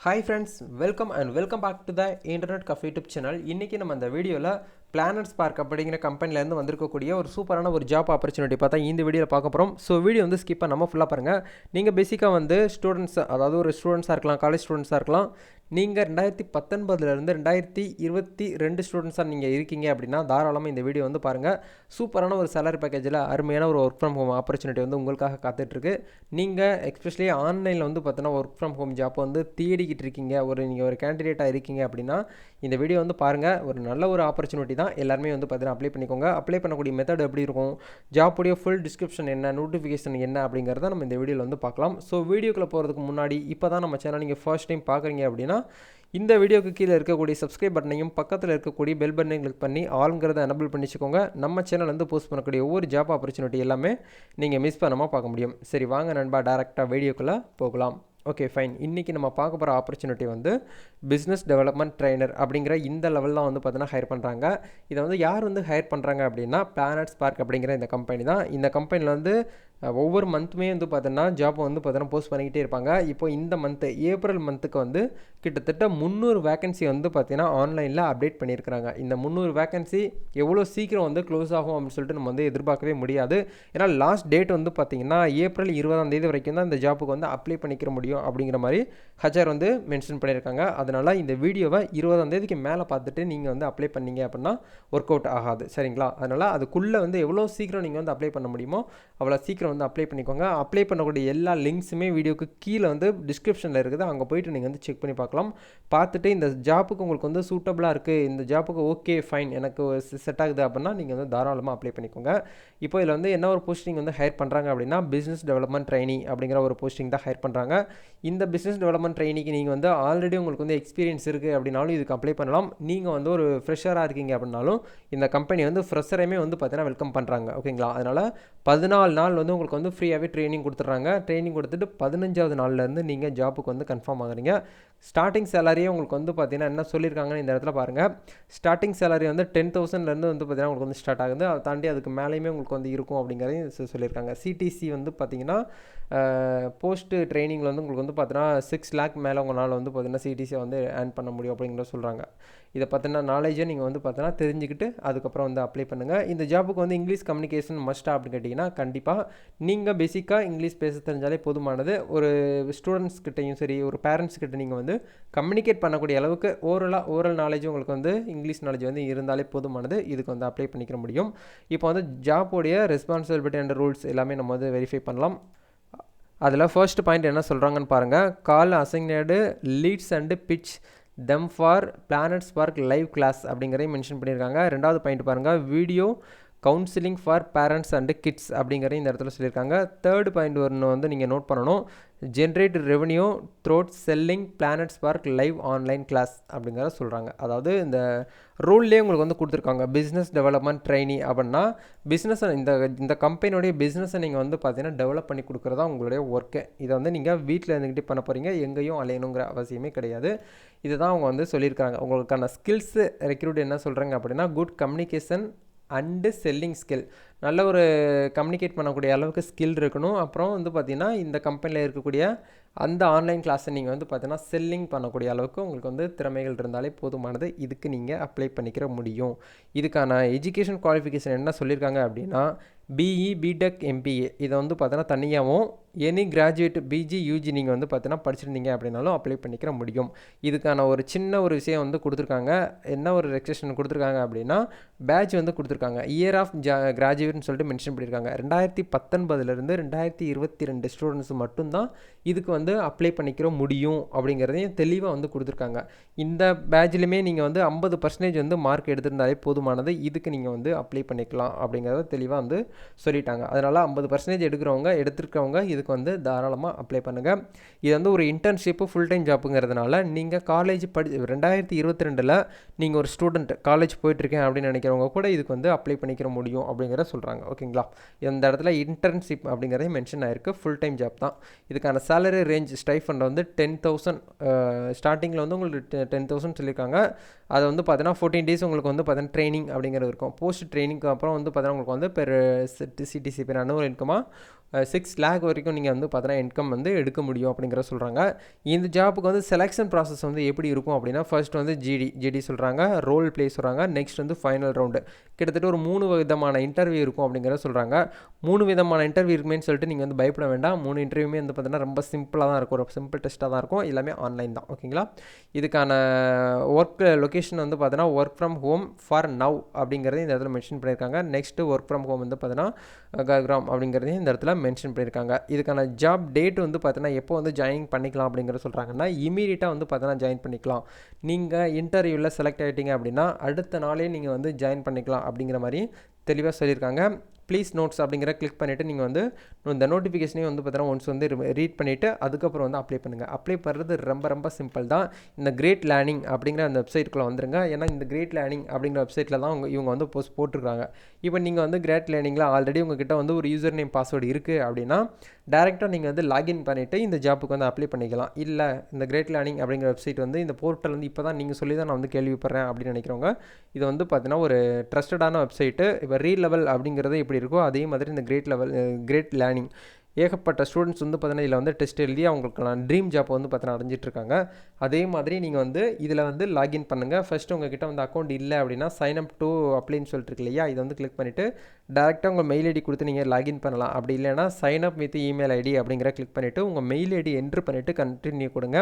Hi friends, welcome back to the Internet Cafe YouTube channel. இன்னைக்கு நம்ம இந்த வீடியோல Planet Spark அப்படிங்கிற கம்பெனில இருந்து வந்திருக்கக்கூடிய ஒரு சூப்பரான ஒரு ஜாப் ஆப்பர்ச்சுனிட்டி பார்த்தா இந்த வீடியோல பார்க்க போறோம். சோ வீடியோ வந்து ஸ்கிப் பண்ணாம ஃபுல்லா பாருங்க. நீங்க பேசிக்கா வந்து ஸ்டூடண்ட்ஸ் அதாவது ஒரு ஸ்டூடண்ட்ஸா இருக்கலாம், காலேஜ் ஸ்டூடண்ட்ஸா இருக்கலாம். நீங்க 2019 ல இருந்து 2022 ஸ்டூடண்ட்ஸா நீங்க இருக்கீங்க அப்படினா தாராளமா இந்த வீடியோ வந்து பாருங்க. சூப்பரான ஒரு salary பேக்கேஜ்ல அருமையான ஒரு work from home ஆப்பர்ச்சுனிட்டி வந்து உங்களுக்காக காத்துட்டு இருக்கு. நீங்க எஸ்பெஷலி ஆன்லைன்ல வந்து பார்த்தா work from home ஜாப் வந்து தேடிக்கிட்டு இருக்கீங்க. நீங்க ஒரு கேண்டிடேட்டா இருக்கீங்க அப்படினா இந்த வீடியோ வந்து பாருங்க. ஒரு நல்ல ஒரு ஆப்பர்ச்சுனிட்டி தான். எல்லாரும் வந்து பார்த்தா அப்ளை பண்ணிக்கோங்க. அப்ளை பண்ணக்கூடிய மெத்தட் எப்படி இருக்கும்? ஜாப் உடைய ஃபுல் டிஸ்கிரிப்ஷன் என்ன, நோட்டிஃபிகேஷன் என்ன அப்படிங்கறத நம்ம இந்த வீடியோல வந்து பார்க்கலாம். சோ வீடியோக்குள்ள போறதுக்கு முன்னாடி இப்போதான் நம்ம சேனல் நீங்க ஃபர்ஸ்ட் டைம் பார்க்கறீங்க அப்படினா இந்த வீடியோக்கு கீழ இருக்கக்கூடிய சப்ஸ்கிரைப் பட்டனையும் பக்கத்துல இருக்கக்கூடிய பெல் பட்டனையும் கிளிக் பண்ணி ஆல்ங்கறத எனேபிள் பண்ணிச்சுக்கோங்க. நம்ம சேனல்ல இருந்து போஸ்ட் பண்ணக்கூடிய ஒவ்வொரு ஜாப் ஆப்பர்ச்சுனிட்டி எல்லாமே நீங்க மிஸ் பண்ணாம பார்க்க முடியும். சரி வாங்க நண்பா டைரக்டா வீடியோக்குள்ள போகலாம். Okay fine. இன்னைக்கு நம்ம பார்க்க போற ஆப்பர்ச்சுனிட்டி வந்து பிசினஸ் டெவலப்மென்ட் ட்ரெய்னர் அப்படிங்கற இந்த லெவல்ல வந்து பார்த்தா ஹையர் பண்றாங்க. இத வந்து யார் வந்து ஹையர் பண்றாங்க அப்படினா Planet Spark அப்படிங்கற இந்த கம்பெனி தான். இந்த கம்பெனில வந்து ஒவ்வொரு மந்த்மே வந்து பார்த்தா ஜாப் வந்து பார்த்தா போஸ்ட் பண்ணிட்டே இருப்பாங்க. இப்போ இந்த மந்த் ஏப்ரல் மந்த்க்கு வந்து கிட்டத்தட்ட 300 வேகன்சி வந்து பார்த்தீனா ஆன்லைன்ல அப்டேட் பண்ணியிருக்காங்க. இந்த 300 வேகன்சி எவ்வளவு சீக்கிரம் வந்து க்ளோஸ் ஆகும் அப்படினு சொல்லிட்டு நம்ம வந்து எதிர்பார்க்கவே முடியாது. ஏனா லாஸ்ட் டேட் வந்து பாத்தீங்கன்னா ஏப்ரல் 20ஆம் தேதி வரைக்கும் தான் இந்த ஜாபுக்கு வந்து அப்ளை பண்ணிக்க முடியும் அப்படிங்கிற மாதிரி ஹச்ஆர் வந்து மென்ஷன் பண்ணியிருக்காங்க. அதனால இந்த வீடியோவை 20ஆம் தேதிக்கு மேல பார்த்துட்டு நீங்க வந்து அப்ளை பண்ணீங்க அப்படினா வொர்க் அவுட் ஆகாது. சரிங்களா? அதனால அதுக்குள்ள வந்து எவ்வளவு சீக்கிரம் நீங்க வந்து அப்ளை பண்ண முடியுமோ அவ்வளவு சீக்கிரம் வந்து அப்ளை பண்ணிக்கோங்க. அப்ளை பண்ணக்கூடிய எல்லா லிங்க்ஸுமே வீடியோக்கு கீழ வந்து டிஸ்கிரிப்ஷன்ல இருக்குது. அங்க போய்ட்டு நீங்க வந்து செக் பண்ணி பார்க்கலாம். பார்த்துட்டு இந்த ஜாபுக்கு உங்களுக்கு வந்து சூட்டபிளா இருக்கு, இந்த ஜாபுக்கு ஓகே ஃபைன் எனக்கு செட் ஆகுது அப்படினா நீங்க வந்து தாராளமா அப்ளை பண்ணிக்கோங்க. இப்போ இதுல வந்து என்ன ஒரு போஸ்டிங் வந்து ஹையர் பண்றாங்க அப்படினா பிசினஸ் டெவலப்மென்ட் ட்ரெய்னி அப்படிங்கற ஒரு போஸ்டிங் தான் ஹையர் பண்றாங்க. இந்த பிசினஸ் டெவலப்மென்ட் ட்ரெய்னிக்கு நீங்க வந்து ஆல்ரெடி உங்களுக்கு வந்து எக்ஸ்பீரியன்ஸ் இருக்கு அப்படினாலும் இதுக்கு அப்ளை பண்ணலாம். நீங்க வந்து ஒரு ஃப்ரெஷரா இருக்கீங்க அப்படினாலும் இந்த கம்பெனி வந்து ஃப்ரெஷரையுமே வந்து பார்த்தீனா வெல்கம் பண்றாங்க. ஓகேங்களா? அதனால 14 நாள் வந்து உங்களுக்கு வந்து ஃப்ரீயாவே ட்ரெய்னிங் கொடுத்துறாங்க. ட்ரெய்னிங் கொடுத்துட்டு 15வது நாள்ல இருந்து நீங்க ஜாபுக்கு வந்து கன்ஃபார்ம் ஆகுறீங்க. ஸ்டார்டிங் சேலரியே உங்களுக்கு வந்து பார்த்தீனா என்ன சொல்லிருக்காங்கன்னு இந்த இடத்துல பாருங்க. ஸ்டார்டிங் சேலரி வந்து 10,000 ல இருந்து வந்து பார்த்தீனா உங்களுக்கு வந்து ஸ்டார்ட் ஆகுது. அதை தாண்டி அதுக்கு மேலேயுமே உங்களுக்கு வந்து இருக்கும் அப்படிங்கறதையும் சொல்லிருக்காங்க. சிடிசி வந்து பார்த்தீங்கன்னா போஸ்ட் ட்ரெய்னிங்ல வந்து உங்களுக்கு வந்து பார்த்தீனா 6 lakh மேல உங்களால வந்து பார்த்தீனா சிடிசி வந்து earn பண்ண முடியும் அப்படிங்கறத சொல்றாங்க. இத பத்தின நாலேஜை நீங்க வந்து பார்த்தீனா தெரிஞ்சிக்கிட்டு அதுக்கு அப்புறம் வந்து அப்ளை பண்ணுங்க. இந்த ஜாபுக்கு வந்து இங்கிலீஷ் கம்யூனிகேஷன் மஸ்ட் அப்படி கேட்டிங்கனா கண்டிப்பா நீங்க பேசிக்கா இங்கிலீஷ் பேச தெரிஞ்சாலே போதுமானது. ஒரு ஸ்டூடண்ட்ஸ் கிட்டயும் சரி ஒரு பேரண்ட்ஸ் கிட்ட நீங்க வந்து கம்யூனிகேட் பண்ணக்கூடிய அளவுக்கு ஓரல் நாலேஜ் உங்களுக்கு வந்து இங்கிலீஷ் நாலேஜ் வந்து இருந்தாலே போதுமானது. இதுக்கு வந்து அப்ளை பண்ணிக்க முடியும். இப்போ வந்து ஜாப் உடைய ரெஸ்பான்சிபிலிட்டி அண்ட் ரூல்ஸ் எல்லாமே நம்ம வந்து வெரிஃபை பண்ணலாம். அதுல ஃபர்ஸ்ட் பாயிண்ட் என்ன சொல்றாங்கன்னு பாருங்க. Call assigned leads and pitch them for Planet Spark live class அப்படிங்கறதை மென்ஷன் பண்ணிருக்காங்க. இரண்டாவது பாயிண்ட் பாருங்க. Video counselling for parents and kids அப்படிங்கறதை இந்த இடத்துல சொல்லிருக்காங்க. தேர்ட் பாயிண்ட் வந்து நீங்க நோட் பண்ணணும். Generate revenue through selling Planet Spark live online class அப்படிங்கறத சொல்றாங்க. அதாவது இந்த ரூல்லே உங்களுக்கு வந்து கொடுத்திருக்காங்க. பிசினஸ் டெவலப்மென்ட் ட்ரெய்னி அப்படினா பிசினஸ் இந்த கம்பெனியோட பிசினஸ் நீங்க வந்து பாத்தீங்கன்னா டெவலப் பண்ணி கொடுக்கறதா உங்களுடைய வொர்க். இத வந்து நீங்க வீட்ல இருந்துகிட்டே பண்ண போறீங்க. எங்கேயும் அலையணும்ங்கற அவசியமே கிடையாது. இதுதான் அவங்க வந்து சொல்லிருக்காங்க. உங்களுக்கான ஸ்கில்ஸ் ரெக்ரூட் என்ன சொல்றாங்க அப்படினா good communication and selling skill. நல்ல ஒரு கம்யூனிகேட் பண்ணக்கூடிய அளவுக்கு ஸ்கில் இருக்கணும். அப்புறம் வந்து பார்த்தீங்கன்னா இந்த கம்பெனியில் இருக்கக்கூடிய அந்த ஆன்லைன் கிளாஸை நீங்கள் வந்து பார்த்தீங்கன்னா செல்லிங் பண்ணக்கூடிய அளவுக்கு உங்களுக்கு வந்து திறமைகள் இருந்தாலே போதுமானது. இதுக்கு நீங்கள் அப்ளை பண்ணிக்கிற முடியும். இதுக்கான எஜுகேஷன் குவாலிஃபிகேஷன் என்ன சொல்லியிருக்காங்க அப்படின்னா பிஇ பிடெக் எம்பிஏ இதை வந்து பார்த்தீங்கன்னா தனியாகவும் எனி கிராஜுவேட் பிஜி யூஜி நீங்கள் வந்து பார்த்தீங்கன்னா படிச்சிருந்தீங்க அப்படின்னாலும் அப்ளை பண்ணிக்கிற முடியும். இதுக்கான ஒரு சின்ன ஒரு விஷயம் வந்து கொடுத்துருக்காங்க. என்ன ஒரு ரெக்ஸேஷன் கொடுத்துருக்காங்க அப்படின்னா பேட்ச் வந்து கொடுத்துருக்காங்க. இயர் ஆஃப் கிராஜுவேட்னு சொல்லிட்டு மென்ஷன் பண்ணியிருக்காங்க. 2019லேருந்து 2022 ஸ்டூடெண்ட்ஸ் மட்டும்தான் இதுக்கு வந்து அப்ளை பண்ணிக்கிற முடியும் அப்படிங்கிறதையும் தெளிவாக வந்து கொடுத்துருக்காங்க. இந்த பேட்ச்லையுமே நீங்கள் வந்து 50% வந்து மார்க் எடுத்திருந்தாலே போதுமானது. இதுக்கு நீங்கள் வந்து அப்ளை பண்ணிக்கலாம் அப்படிங்கிறத தெளிவாக வந்து சொல்லிட்டாங்க. அதனால 50% எடுத்திருக்கவங்க இதுக்கு வந்து தாராளமாக அப்ளை பண்ணுங்க. இது வந்து ஒரு இன்டர்ன்ஷிப் ஃபுல் டைம் ஜாப்புங்கிறதுனால நீங்கள் காலேஜ் 2022ல் நீங்கள் ஒரு ஸ்டூடெண்ட் காலேஜ் போயிட்டு இருக்கேன் அப்படின்னு நினைக்கிறவங்க கூட இதுக்கு வந்து அப்ளை பண்ணிக்கிற முடியும் அப்படிங்கிறத சொல்கிறாங்க. ஓகேங்களா? இந்த இடத்துல இன்டர்ன்ஷிப் அப்படிங்கிறதே மென்ஷன் ஆயிருக்கு. ஃபுல் டைம் ஜாப் தான். இதுக்கான சேலரி ரேஞ்ச் ஸ்டைஃபண்ட் வந்து 10,000 ஸ்டார்டிங்கில் வந்து உங்களுக்கு 10,000 சொல்லியிருக்காங்க. அதை வந்து பார்த்தீங்கன்னா 14 டேஸ் உங்களுக்கு வந்து பார்த்தீங்கன்னா ட்ரைனிங் அப்படிங்கிறது இருக்கும். போஸ்ட் ட்ரைனிங்க்கு அப்புறம் வந்து பார்த்தீங்கன்னா உங்களுக்கு வந்து பெர் சிடிசி பெர் அனுவல் இன்கமாக 6 lakh வரைக்கும் நீங்கள் வந்து பார்த்தீங்கன்னா இன்கம் வந்து எடுக்க முடியும் அப்படிங்கிற சொல்கிறாங்க. இந்த ஜாப்புக்கு வந்து செலெக்ஷன் ப்ராசஸ் வந்து எப்படி இருக்கும் அப்படின்னா, ஃபர்ஸ்ட் வந்து ஜிடி சொல்கிறாங்க, ரோல் ப்ளே சொல்கிறாங்க, நெக்ஸ்ட் வந்து ஃபைனல் ரவுண்டு. கிட்டத்தட்ட ஒரு 3 விதமான இன்டர்வியூ இருக்கும் அப்படிங்கிறத சொல்கிறாங்க. 3 விதமான இன்டர்வியூ இருக்குமேன்னு சொல்லிட்டு நீங்கள் வந்து பயப்பட வேண்டாம். 3 இன்டர்வியூமே வந்து பார்த்தீங்கன்னா ரொம்ப சிம்பிளாக தான் இருக்கும், ஒரு சிம்பிள் டெஸ்ட்டாக தான் இருக்கும், எல்லாமே ஆன்லைன் தான். ஓகேங்களா? இதுக்கான ஒர்க் லொக்கேஷன் வந்து பார்த்தீங்கன்னா work from home for now அப்படிங்கிறதையும் இந்த இடத்துல மென்ஷன் பண்ணியிருக்காங்க. நெக்ஸ்ட்டு ஒர்க் ஃப்ரம் ஹோம் வந்து பார்த்தீங்கன்னா கக்ராம் அப்படிங்கிறதையும் இந்த இடத்துல மென்ஷன் பண்ணியிருக்காங்க. இதுக்கான ஜாப் டேட் வந்து பார்த்தீங்கன்னா எப்போ வந்து ஜாயின் பண்ணிக்கலாம் அப்படிங்கிறத சொல்கிறாங்கன்னா, இமீடியட்டாக வந்து பார்த்தீங்கன்னா ஜாயின் பண்ணிக்கலாம். நீங்கள் இன்டர்வியூவில் செலக்ட் ஆகிட்டீங்க அப்படின்னா அடுத்த நாளே நீங்கள் வந்து ஜாயின் பண்ணிக்கலாம் அப்படிங்கிற மாதிரி தெளிவாக சொல்லியிருக்காங்க. ப்ளீஸ் நோட்ஸ் அப்படிங்கிற கிளிக் பண்ணிவிட்டு நீங்கள் வந்து இந்த நோட்டிஃபிகேஷனையும் வந்து பார்த்தீங்கன்னா ஒன்ஸ் வந்து ரீட் பண்ணிவிட்டு அதுக்கப்புறம் வந்து அப்ளை பண்ணுங்கள். அப்ளை பண்ணுறது ரொம்ப சிம்பிள் தான். இந்த கிரேட் லேர்னிங் அப்படிங்கிற அந்த வெப்சைட்டுக்குள்ளே வந்துருங்க. ஏன்னா இந்த கிரேட் லேர்னிங் அப்படிங்கிற வெப்சைட்டில் தான் இவங்க வந்து போஸ்ட் போட்டிருக்காங்க. இப்போ நீங்கள் வந்து கிரேட் லேர்னிங்கில் ஆல்ரெடி உங்ககிட்ட வந்து ஒரு யூசர் நேம் பாஸ்வேர்டு இருக்குது அப்படின்னா டேரெக்டாக நீங்கள் வந்து லாகின் பண்ணிவிட்டு இந்த ஜாப்புக்கு வந்து அப்ளை பண்ணிக்கலாம். இல்லை இந்த கிரேட் லேர்னிங் அப்படிங்கிற வெப்சைட் வந்து இந்த போர்ட்டல் வந்து இப்போ தான் நீங்கள் சொல்லி தான் நான் வந்து கேள்விப்படுறேன் அப்படின்னு நினைக்கிறவங்க, இது வந்து பார்த்தீங்கன்னா ஒரு ட்ரஸ்டடான வெப்சைட்டு. இப்போ ரீலெவல் அப்படிங்கிறது எப்படி இருக்கோ அதே மாதிரி இந்த கிரேட் லேர்னிங் ஏகப்பட்ட ஸ்டூடெண்ட்ஸ் வந்து பார்த்தீங்கன்னா இதில் வந்து டெஸ்ட் எழுதி அவங்களுக்கான ட்ரீம் ஜாப் வந்து பார்த்தீங்கன்னா அடைஞ்சிட்ருக்காங்க. அதே மாதிரி நீங்கள் வந்து இதில் வந்து லாகின் பண்ணுங்கள். ஃபஸ்ட்டு உங்ககிட்ட வந்து அக்கௌண்ட் இல்லை அப்படின்னா சைன் அப் டு அப்ளைன்னு சொல்லிட்டு இருக்கு இல்லையா, இதை வந்து கிளிக் பண்ணிவிட்டு டேரெக்டாக உங்கள் மெயில் ஐடி கொடுத்து நீங்கள் லாகின் பண்ணலாம். அப்படி இல்லைனா sign up with email ID அப்படிங்கிற கிளிக் பண்ணிவிட்டு உங்கள் மெயில் ஐடி என்ட்ரு பண்ணிவிட்டு கண்டினியூ கொடுங்க.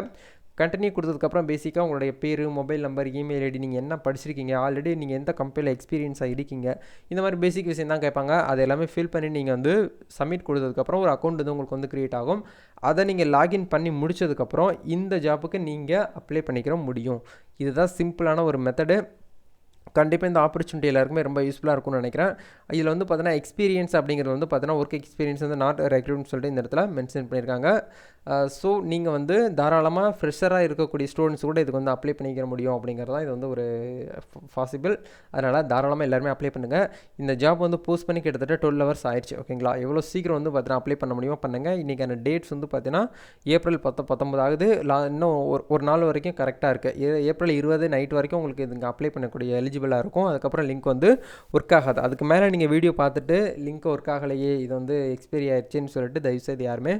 கண்டினியூ கொடுத்ததுக்கப்புறம் பேசிக்காக உங்களுடைய பேர், மொபைல் நம்பர், இமெயில் ஐடி, நீங்கள் என்ன படிச்சிருக்கீங்க, ஆல்ரெடி நீங்கள் எந்த கம்பெனியில் எக்ஸ்பீரியன்ஸாக இருக்கீங்க, இந்த மாதிரி பேசிக் விஷயம் தான் கேட்பாங்க. அது எல்லாமே ஃபில் பண்ணி நீங்கள் வந்து சப்மிட் கொடுத்ததுக்கப்புறம் ஒரு அக்கௌண்ட் வந்து உங்களுக்கு வந்து க்ரியேட் ஆகும். அதை நீங்கள் லாகின் பண்ணி முடிச்சதுக்கப்புறம் இந்த ஜாப்புக்கு நீங்கள் அப்ளை பண்ணிக்கிற முடியும். இதுதான் சிம்பிளான ஒரு மெத்தடு. கண்டிப்பாக இந்த ஆப்பர்ச்சுனிட்டி எல்லாருக்குமே ரொம்ப யூஸ்ஃபுல்லாக இருக்கும்னு நினைக்கிறேன். இதில் வந்து பார்த்தீங்கன்னா எக்ஸ்பீரியன்ஸ் அப்படிங்கிறது வந்து பார்த்தீங்கன்னா ஒர்க் எக்ஸ்பீரியன்ஸ் வந்து நாட் ரெக்ரூட்னு சொல்லிட்டு இந்த இடத்துல மென்ஷன் பண்ணியிருக்காங்க. ஸோ நீங்கள் வந்து தாராளமாக ஃப்ரெஷராக இருக்கக்கூடிய ஸ்டூடெண்ட்ஸ் கூட இதுக்கு வந்து அப்ளை பண்ணிக்கிற முடியும் அப்படிங்கிறது தான் இது வந்து ஒரு பாசிபிள். அதனால் தாராளமாக எல்லாருமே அப்ளை பண்ணுங்கள். இந்த ஜாப் வந்து போஸ்ட் பண்ணி கிட்டத்தட்ட 12 hours ஆயிடுச்சு. ஓகேங்களா? எவ்வளோ சீக்கிரம் வந்து பார்த்தீங்கன்னா அப்ளை பண்ண முடியுமோ பண்ணுங்கள். இன்றைக்கான டேட்ஸ் வந்து பார்த்தீங்கன்னா ஏப்ரல் 19 ஆகுது. இன்னும் ஒரு நாள் வரைக்கும் கரெக்டாக இருக்குது. ஏப்ரல் 20 நைட் வரைக்கும் உங்களுக்கு இதுங்க அப்ளை பண்ணக்கூடிய எலிஜிபிளாக இருக்கும். அதுக்கப்புறம் லிங்க் வந்து ஒர்க் ஆகாது. அதுக்கு மேலே நீங்கள் வீடியோ பார்த்துட்டு லிங்க் ஒர்க் ஆகலையே, இது வந்து எக்ஸ்பைரி ஆயிடுச்சுன்னு சொல்லிட்டு தயவுசெய்து யாருமே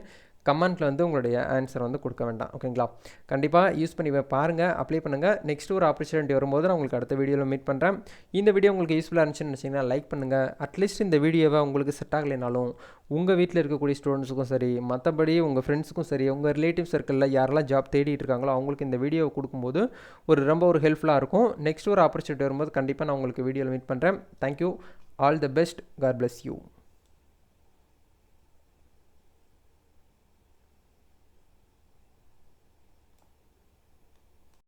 கமெண்ட்டில் வந்து உங்களுடைய ஆன்சர் வந்து கொடுக்க வேண்டாம். ஓகேங்களா? கண்டிப்பாக யூஸ் பண்ணி பாருங்கள், அப்ளை பண்ணுங்கள். நெக்ஸ்ட் ஒரு ஆப்பர்ச்சுனிட்டி வரும்போது நான் உங்களுக்கு அடுத்த வீடியோவில் மீட் பண்ணுறேன். இந்த வீடியோ உங்களுக்கு யூஸ்ஃபுல்லாக இருந்துச்சுன்னு நினச்சிங்கன்னா லைக் பண்ணுங்கள். அட்லீஸ்ட் இந்த வீடியோவை உங்களுக்கு செட் ஆகலைனாலும் உங்கள் வீட்டில் இருக்கக்கூடிய ஸ்டூடெண்ட்ஸுக்கும் சரி, மற்றபடி உங்கள் ஃப்ரெண்ட்ஸுக்கும் சரி, உங்கள் ரிலேட்டிவ் சர்க்கிளில் யாரெல்லாம் ஜாப் தேடிட்டு இருக்காங்களோ அவங்களுக்கு இந்த வீடியோவை கொடுக்கும்போது ரொம்ப ஒரு ஹெல்ப்ஃபுல்லாக இருக்கும். நெக்ஸ்ட் ஒரு ஆப்பர்ச்சுனிட்டி வரும்போது கண்டிப்பாக நான் உங்களுக்கு வீடியோவில் மீட் பண்ணுறேன். Thank you. All the best. God bless you.